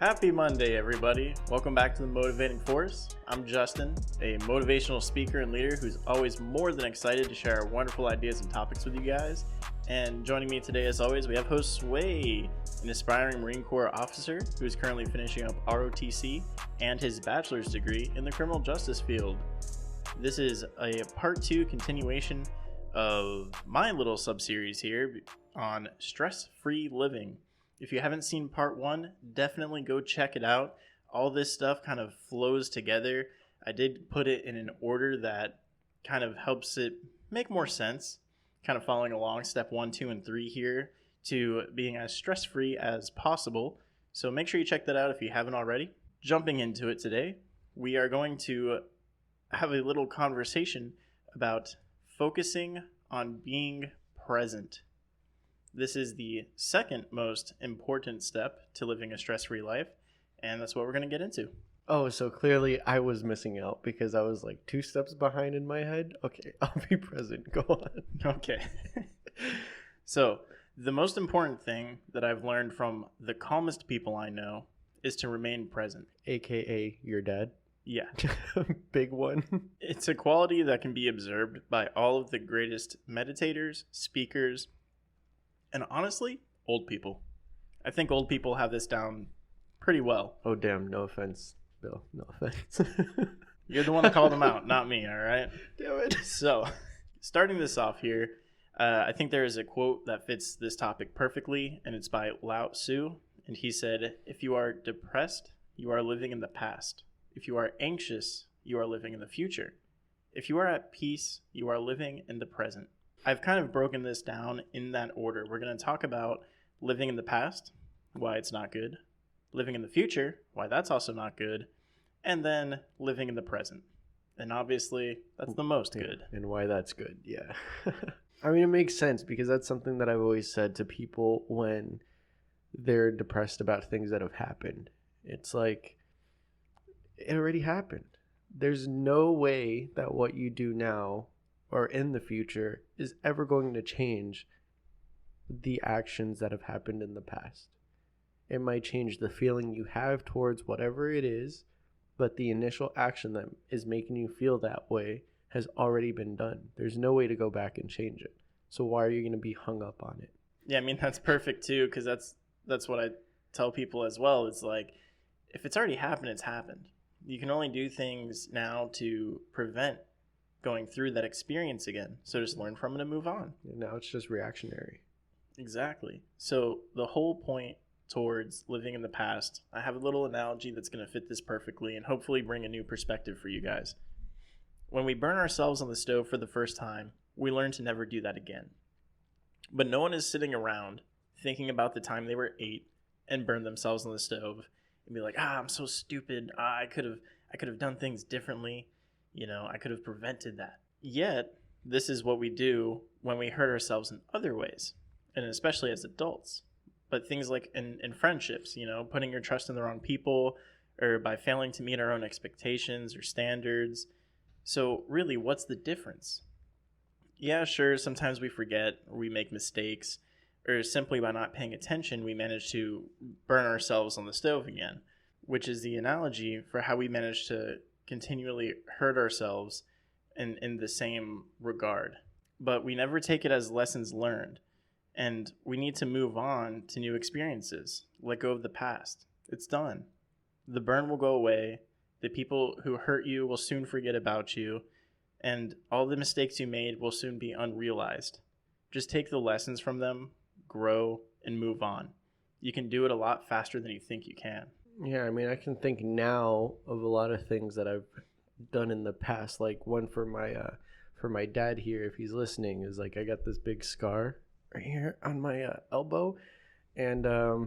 Happy Monday, everybody. Welcome back to The Motivating Force. I'm Justin, a motivational speaker and leader who's always more than excited to share our wonderful ideas and topics with you guys. And joining me today, as always, we have host Sway, an aspiring Marine Corps officer who's currently finishing up ROTC and his bachelor's degree in the criminal justice field. This is a part 2 continuation of my little sub-series here on stress-free living. If you haven't seen part 1, definitely go check it out. All this stuff kind of flows together. I did put it in an order that kind of helps it make more sense, kind of following along step 1, 2, and 3 here to being as stress-free as possible. So make sure you check that out if you haven't already. Jumping into it today, we are going to have a little conversation about focusing on being present. This is the second most important step to living a stress-free life, and that's what we're going to get into. Oh, so clearly I was missing out because I was like 2 steps behind in my head. Okay, I'll be present. Go on. Okay. So, the most important thing that I've learned from the calmest people I know is to remain present. AKA your dad. Yeah. Big one. It's a quality that can be observed by all of the greatest meditators, speakers, and honestly, old people. I think old people have this down pretty well. Oh, damn. No offense, Bill. No offense. You're the one that called them out, not me, all right? Damn it. So, starting this off here, I think there is a quote that fits this topic perfectly, and it's by Lao Tzu. And he said, "If you are depressed, you are living in the past. If you are anxious, you are living in the future. If you are at peace, you are living in the present." I've kind of broken this down in that order. We're going to talk about living in the past, why it's not good, living in the future, why that's also not good, and then living in the present. And obviously, that's the most good. And why that's good, yeah. I mean, it makes sense because that's something that I've always said to people when they're depressed about things that have happened. It's like, it already happened. There's no way that what you do now or in the future is ever going to change the actions that have happened in the past. It might change the feeling you have towards whatever it is, but the initial action that is making you feel that way has already been done. There's no way to go back and change it. So why are you going to be hung up on it? Yeah, I mean, that's perfect too, because that's what I tell people as well. It's like, if it's already happened, it's happened. You can only do things now to prevent going through that experience again. So just learn from it and move on. And now it's just reactionary. Exactly. So the whole point towards living in the past, I have a little analogy that's going to fit this perfectly and hopefully bring a new perspective for you guys. When we burn ourselves on the stove for the first time, we learn to never do that again. But no one is sitting around thinking about the time they were 8 and burned themselves on the stove and be like, I'm so stupid. I could have done things differently. I could have prevented that. Yet, this is what we do when we hurt ourselves in other ways, and especially as adults. But things like in friendships, putting your trust in the wrong people, or by failing to meet our own expectations or standards. So really, what's the difference? Yeah, sure, sometimes we forget or we make mistakes, or simply by not paying attention, we manage to burn ourselves on the stove again, which is the analogy for how we manage to continually hurt ourselves in the same regard. But we never take it as lessons learned, and we need to move on to new experiences. Let go of the past. It's done. The burn will go away. The people who hurt you will soon forget about you, and all the mistakes you made will soon be unrealized. Just take the lessons from them, grow, and move on. You can do it a lot faster than you think you can. Yeah, I mean, I can think now of a lot of things that I've done in the past. Like one for my dad here, if he's listening, is like I got this big scar right here on my elbow, and I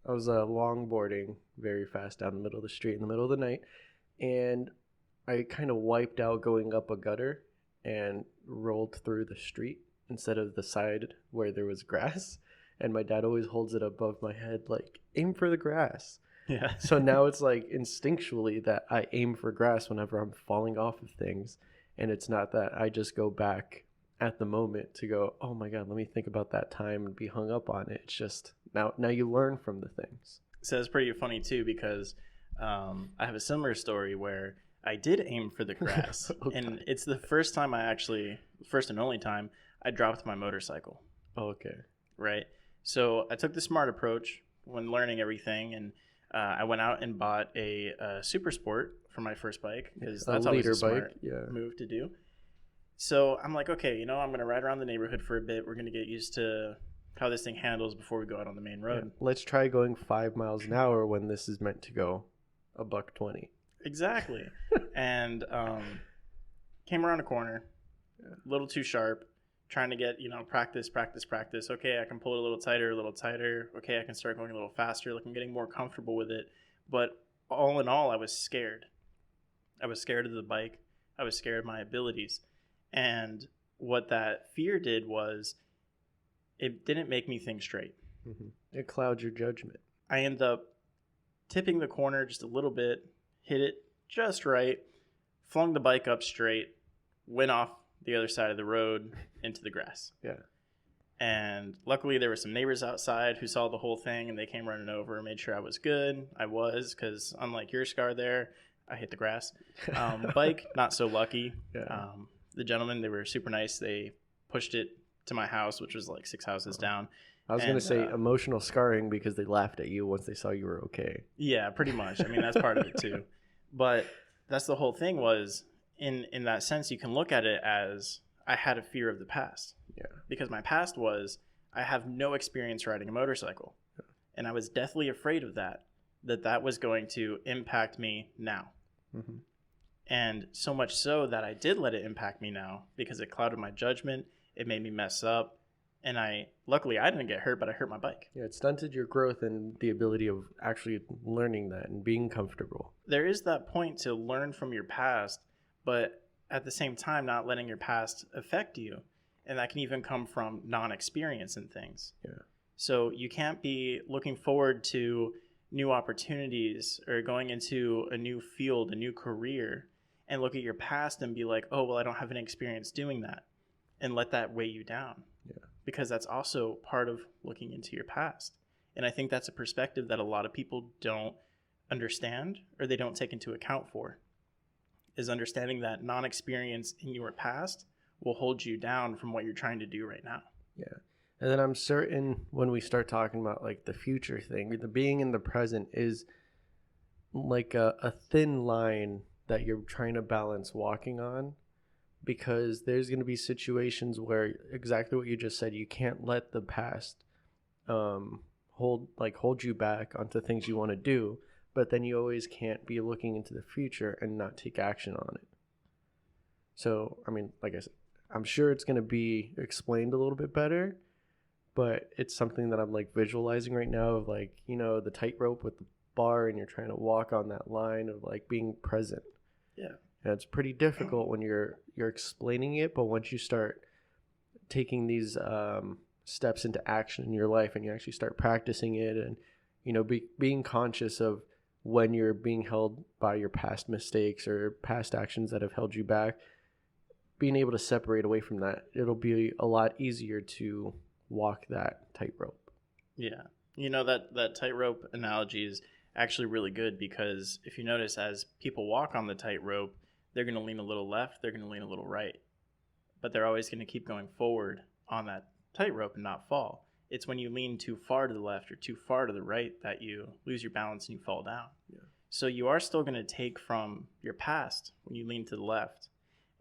was longboarding very fast down the middle of the street in the middle of the night, and I kind of wiped out going up a gutter and rolled through the street instead of the side where there was grass. And my dad always holds it above my head, like, aim for the grass. Yeah. So now it's like instinctually that I aim for grass whenever I'm falling off of things. And it's not that I just go back at the moment to go, oh my God, let me think about that time and be hung up on it. It's just now you learn from the things. So it's pretty funny too because I have a similar story where I did aim for the grass, Okay. and it's the first time first and only time I dropped my motorcycle. Okay. Right. So I took the smart approach when learning everything, and I went out and bought a Super Sport for my first bike because that's always a smart move to do. So I'm like, okay, I'm going to ride around the neighborhood for a bit. We're going to get used to how this thing handles before we go out on the main road. Yeah. Let's try going 5 miles an hour when this is meant to go $120. Exactly. And came around a corner, a little too sharp, trying to get, practice. Okay, I can pull it a little tighter. Okay, I can start going a little faster. Like I'm getting more comfortable with it. But all in all, I was scared. I was scared of the bike. I was scared of my abilities. And what that fear did was it didn't make me think straight. Mm-hmm. It clouds your judgment. I end up tipping the corner just a little bit, hit it just right, flung the bike up straight, went off the other side of the road into the grass. Yeah. And luckily there were some neighbors outside who saw the whole thing, and they came running over and made sure I was good. I was, because unlike your scar there, I hit the grass. Bike, not so lucky. Yeah. The gentlemen, they were super nice. They pushed it to my house, which was like 6 houses down. I was going to say emotional scarring because they laughed at you once they saw you were okay. Yeah, pretty much. I mean, that's part of it too. But that's the whole thing was, in that sense, you can look at it as I had a fear of the past. Yeah. Because my past was I have no experience riding a motorcycle. Yeah. And I was deathly afraid of that was going to impact me now. Mm-hmm. And so much so that I did let it impact me now because it clouded my judgment. It made me mess up. And luckily I didn't get hurt, but I hurt my bike. Yeah, it stunted your growth and the ability of actually learning that and being comfortable. There is that point to learn from your past, but at the same time, not letting your past affect you. And that can even come from non-experience in things. Yeah. So you can't be looking forward to new opportunities or going into a new field, a new career, and look at your past and be like, oh, well, I don't have any experience doing that, and let that weigh you down. Yeah. Because that's also part of looking into your past. And I think that's a perspective that a lot of people don't understand or they don't take into account for, is understanding that non-experience in your past will hold you down from what you're trying to do right now. Yeah. And then I'm certain when we start talking about like the future thing, the being in the present is like a thin line that you're trying to balance walking on, because there's going to be situations where exactly what you just said, you can't let the past hold you back onto things you want to do, but then you always can't be looking into the future and not take action on it. So, I mean, like I said, I'm sure it's going to be explained a little bit better, but it's something that I'm like visualizing right now of like, the tightrope with the bar and you're trying to walk on that line of like being present. Yeah. And it's pretty difficult when you're explaining it, but once you start taking these steps into action in your life and you actually start practicing it and, being conscious of when you're being held by your past mistakes or past actions that have held you back, being able to separate away from that, it'll be a lot easier to walk that tightrope. Yeah. That tightrope analogy is actually really good, because if you notice, as people walk on the tightrope, they're going to lean a little left, they're going to lean a little right, but they're always going to keep going forward on that tightrope and not fall. It's when you lean too far to the left or too far to the right that you lose your balance and you fall down. Yeah. So you are still going to take from your past when you lean to the left,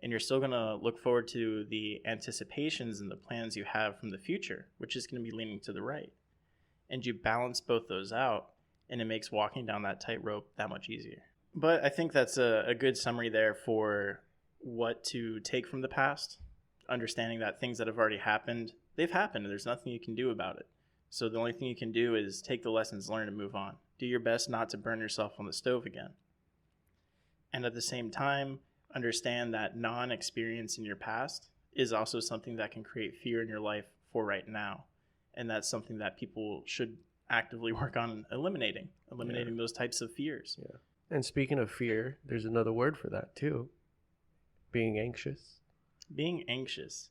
and you're still going to look forward to the anticipations and the plans you have from the future, which is going to be leaning to the right. And you balance both those out, and it makes walking down that tightrope that much easier. But I think that's a good summary there for what to take from the past, understanding that things that have already happened, they've happened, and there's nothing you can do about it. So the only thing you can do is take the lessons learned and move on. Do your best not to burn yourself on the stove again. And at the same time, understand that non-experience in your past is also something that can create fear in your life for right now. And that's something that people should actively work on eliminating those types of fears. Yeah. And speaking of fear, there's another word for that too. Being anxious. Being anxious.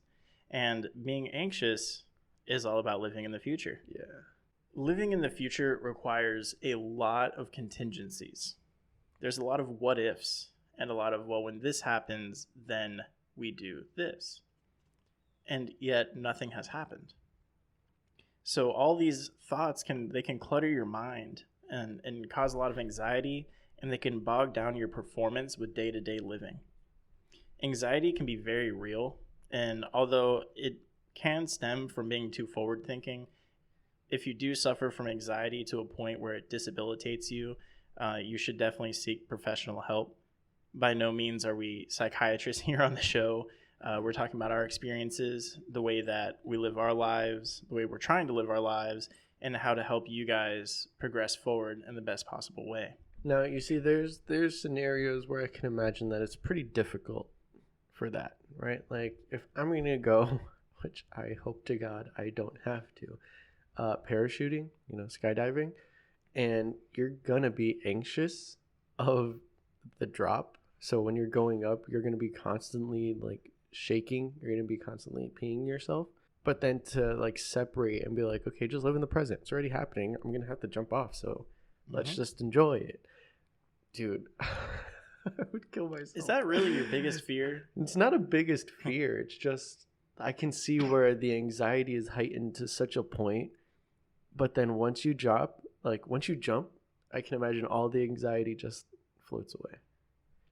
And being anxious is all about living in the future. Yeah. Living in the future requires a lot of contingencies. There's a lot of what ifs and a lot of, well, when this happens, then we do this. And yet nothing has happened. So all these thoughts can clutter your mind and cause a lot of anxiety, and they can bog down your performance with day-to-day living. Anxiety can be very real, and although it can stem from being too forward thinking, if you do suffer from anxiety to a point where it disabilitates you, you should definitely seek professional help. By no means are we psychiatrists here on the show. We're talking about our experiences, the way that we live our lives, the way we're trying to live our lives, and how to help you guys progress forward in the best possible way. Now, you see, there's scenarios where I can imagine that it's pretty difficult for that, right? Like, if I'm going to go, which I hope to God I don't have to, parachuting, skydiving, and you're going to be anxious of the drop. So when you're going up, you're going to be constantly like shaking. You're going to be constantly peeing yourself. But then to like separate and be like, okay, just live in the present. It's already happening. I'm going to have to jump off. So let's just enjoy it. Dude, I would kill myself. Is that really your biggest fear? It's not a biggest fear. It's just I can see where the anxiety is heightened to such a point. But then once you jump, I can imagine all the anxiety just floats away.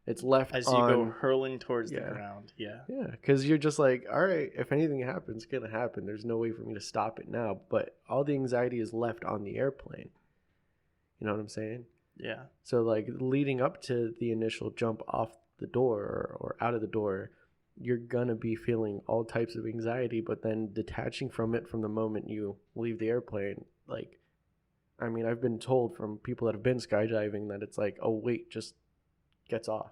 It's left as you go hurling towards the ground. Yeah. Yeah, because you're just like, all right, if anything happens, it's going to happen. There's no way for me to stop it now. But all the anxiety is left on the airplane. You know what I'm saying? Yeah. So like leading up to the initial jump off the door or out of the door, you're going to be feeling all types of anxiety. But then detaching from it from the moment you leave the airplane, like, I mean, I've been told from people that have been skydiving that it's like, oh, wait, just gets off.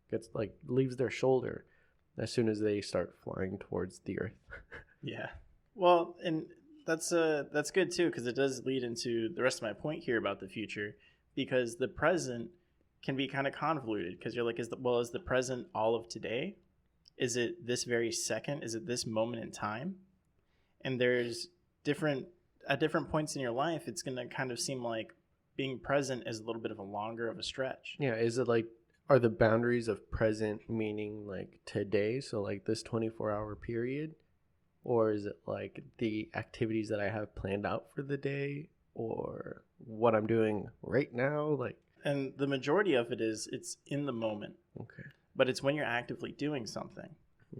Gets like leaves their shoulder as soon as they start flying towards the earth. Yeah. Well, and that's good too, because it does lead into the rest of my point here about the future, because the present can be kind of convoluted, because you're like, is the present all of today? Is it this very second? Is it this moment in time? And there's at different points in your life, it's going to kind of seem like being present is a little bit of a longer of a stretch. Yeah. Is it like, are the boundaries of present meaning like today? So like this 24-hour period? Or is it like the activities that I have planned out for the day, or what I'm doing right now? Like, and the majority of it is it's in the moment. Okay. But it's when you're actively doing something.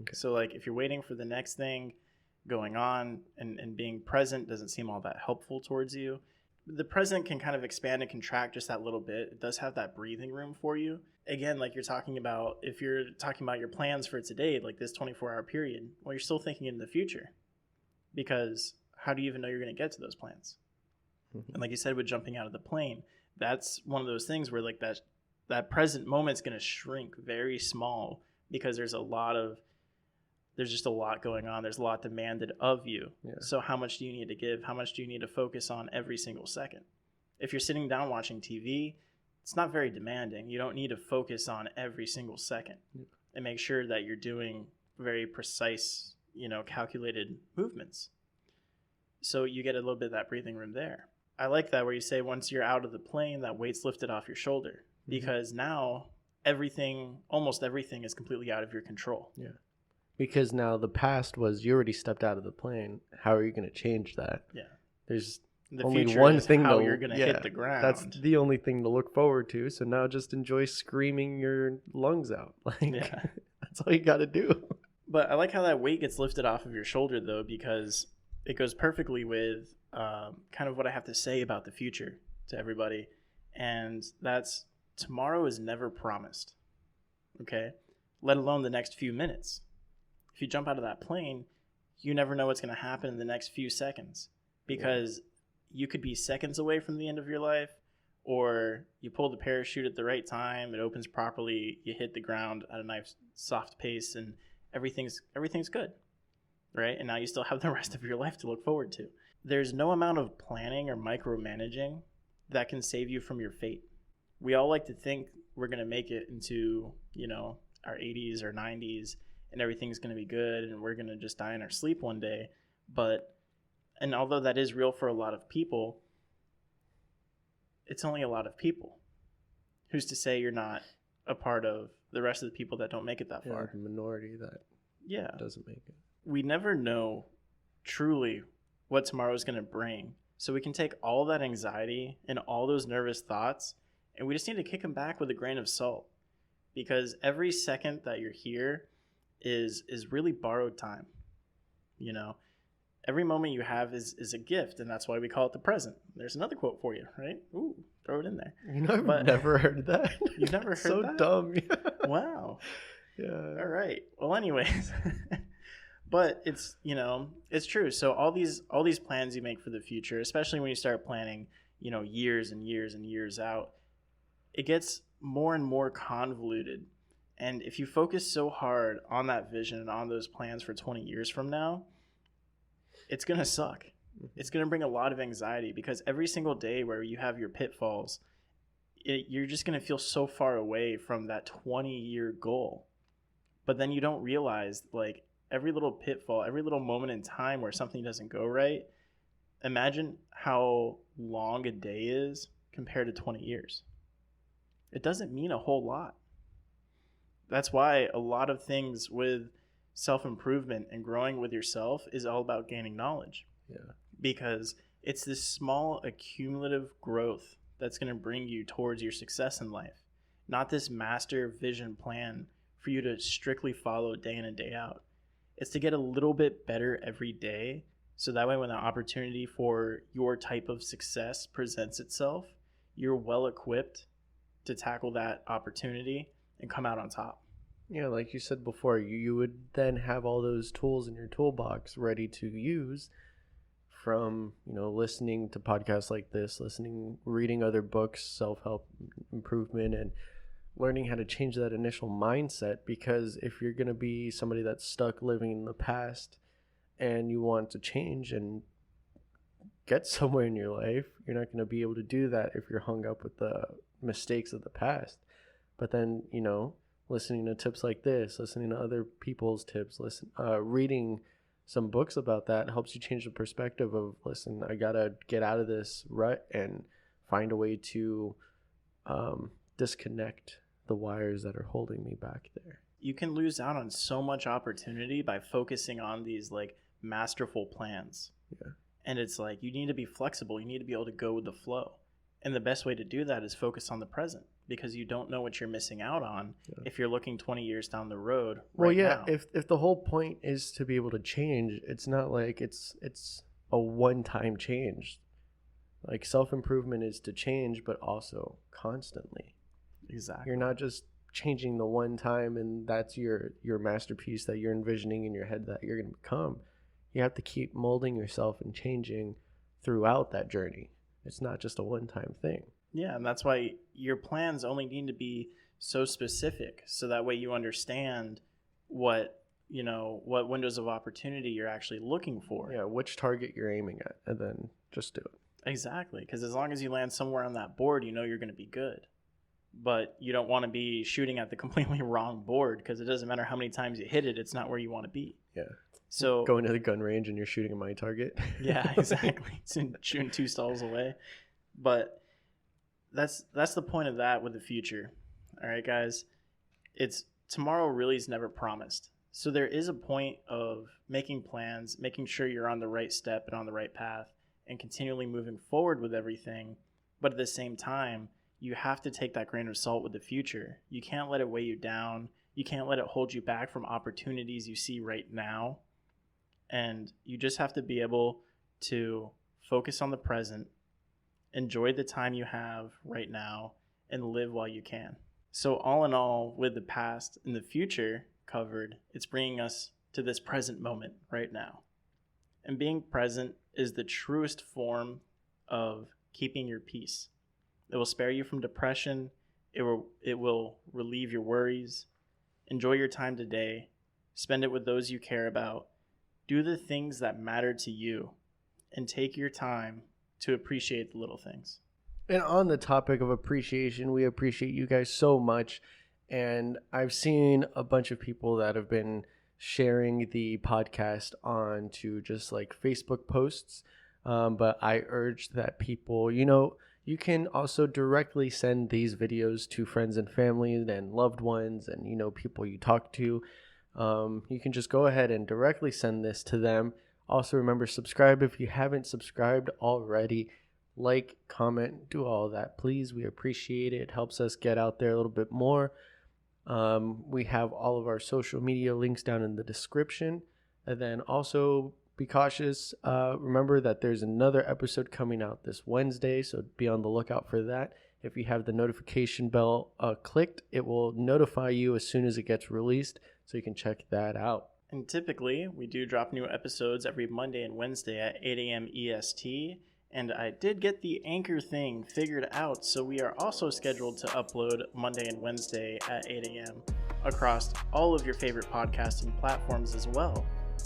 Okay. So like if you're waiting for the next thing going on and being present doesn't seem all that helpful towards you. The present can kind of expand and contract just that little bit. It does have that breathing room for you. Again, like you're talking about, if you're talking about your plans for today, like this 24-hour period, well, you're still thinking in the future, because how do you even know you're going to get to those plans? Mm-hmm. And like you said, with jumping out of the plane, that's one of those things where like that present moment's going to shrink very small, because there's just a lot going on. There's a lot demanded of you. Yeah. So how much do you need to give? How much do you need to focus on every single second? If you're sitting down watching TV, it's not very demanding. You don't need to focus on every single second and make sure that you're doing very precise, calculated movements. So you get a little bit of that breathing room there. I like that where you say once you're out of the plane, that weight's lifted off your shoulder, because now almost everything is completely out of your control. Yeah. Because now the past was you already stepped out of the plane. How are you going to change that? Yeah. There's the only one thing how you're going to hit the ground. That's the only thing to look forward to. So now just enjoy screaming your lungs out. That's all you got to do. But I like how that weight gets lifted off of your shoulder, though, because it goes perfectly with kind of what I have to say about the future to everybody. And that's tomorrow is never promised. Okay? Let alone the next few minutes. If you jump out of that plane, you never know what's going to happen in the next few seconds, because you could be seconds away from the end of your life, or you pull the parachute at the right time, it opens properly, you hit the ground at a nice soft pace, and everything's good, right? And now you still have the rest of your life to look forward to. There's no amount of planning or micromanaging that can save you from your fate. We all like to think we're going to make it into, our 80s or 90s, and everything's going to be good, and we're going to just die in our sleep one day. But And although that is real for a lot of people, it's only a lot of people. Who's to say you're not a part of the rest of the people that don't make it that far? The minority that doesn't make it. We never know truly what tomorrow is going to bring. So we can take all that anxiety and all those nervous thoughts, and we just need to kick them back with a grain of salt. Because every second that you're here is really borrowed time. You know, every moment you have is a gift, and that's why we call it the present. There's another quote for you, right? Ooh, throw it in there. You know, I've never heard that. You've never heard so that? Dumb. Wow. Yeah. All right. Well, anyways, but it's, you know, it's true. So all these plans you make for the future, especially when you start planning, you know, years and years and years out, it gets more and more convoluted. And if you focus so hard on that vision and on those plans for 20 years from now, it's going to suck. It's going to bring a lot of anxiety, because every single day where you have your pitfalls, you're just going to feel so far away from that 20-year goal. But then you don't realize, like, every little pitfall, every little moment in time where something doesn't go right, imagine how long a day is compared to 20 years. It doesn't mean a whole lot. That's why a lot of things with self-improvement and growing with yourself is all about gaining knowledge. Yeah. Because it's this small accumulative growth that's going to bring you towards your success in life, not this master vision plan for you to strictly follow day in and day out. It's to get a little bit better every day, so that way when the opportunity for your type of success presents itself, you're well equipped to tackle that opportunity and come out on top. Yeah, like you said before, you would then have all those tools in your toolbox ready to use, from, you know, listening to podcasts like this, reading other books, self-help improvement, and learning how to change that initial mindset. Because if you're going to be somebody that's stuck living in the past and you want to change and get somewhere in your life, you're not going to be able to do that if you're hung up with the mistakes of the past. But then, you know, listening to tips like this, listening to other people's tips, reading some books about that helps you change the perspective of, listen, I gotta get out of this rut and find a way to disconnect the wires that are holding me back there. You can lose out on so much opportunity by focusing on these like masterful plans. Yeah. And it's like, you need to be flexible. You need to be able to go with the flow. And the best way to do that is focus on the present, because you don't know what you're missing out on if you're looking 20 years down the road. Now. If the whole point is to be able to change, it's not like it's a one-time change. Like, self-improvement is to change, but also constantly. Exactly. You're not just changing the one time and that's your masterpiece that you're envisioning in your head that you're going to become. You have to keep molding yourself and changing throughout that journey. It's not just a one-time thing. Yeah, and that's why your plans only need to be so specific, so that way you understand what windows of opportunity you're actually looking for. Yeah, which target you're aiming at, and then just do it. Exactly, because as long as you land somewhere on that board, you know you're going to be good. But you don't want to be shooting at the completely wrong board, because it doesn't matter how many times you hit it, it's not where you want to be. Yeah. So going to the gun range and you're shooting at my target. Yeah, exactly. Shooting 2 stalls away. But that's the point of that with the future. All right, guys. It's tomorrow really is never promised. So there is a point of making plans, making sure you're on the right step and on the right path, and continually moving forward with everything. But at the same time, you have to take that grain of salt with the future. You can't let it weigh you down. You can't let it hold you back from opportunities you see right now. And you just have to be able to focus on the present, enjoy the time you have right now, and live while you can. So all in all, with the past and the future covered, it's bringing us to this present moment right now. And being present is the truest form of keeping your peace. It will spare you from depression. It will relieve your worries. Enjoy your time today. Spend it with those you care about. Do the things that matter to you, and take your time to appreciate the little things. And on the topic of appreciation, we appreciate you guys so much. And I've seen a bunch of people that have been sharing the podcast on to just like Facebook posts. But I urge that people, you can also directly send these videos to friends and family and loved ones and, people you talk to. You can just go ahead and directly send this to them. Also, remember, subscribe if you haven't subscribed already. Like, comment, do all that, please. We appreciate it. It helps us get out there a little bit more. We have all of our social media links down in the description. And then also be cautious. Remember that there's another episode coming out this Wednesday, so be on the lookout for that. If you have the notification bell clicked, it will notify you as soon as it gets released, so you can check that out. And typically, we do drop new episodes every Monday and Wednesday at 8 a.m. EST. And I did get the Anchor thing figured out, so we are also scheduled to upload Monday and Wednesday at 8 a.m. across all of your favorite podcasting platforms as well.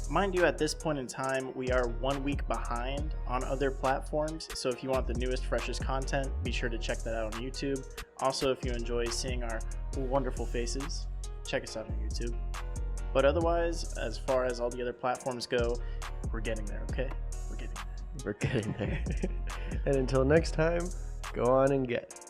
Mind you, at this point in time, we are 1 week behind on other platforms, so if you want the newest, freshest content, be sure to check that out on YouTube. Also, if you enjoy seeing our wonderful faces, check us out on YouTube. But otherwise, as far as all the other platforms go, we're getting there, okay? We're getting there. We're getting there. And until next time, go on and get.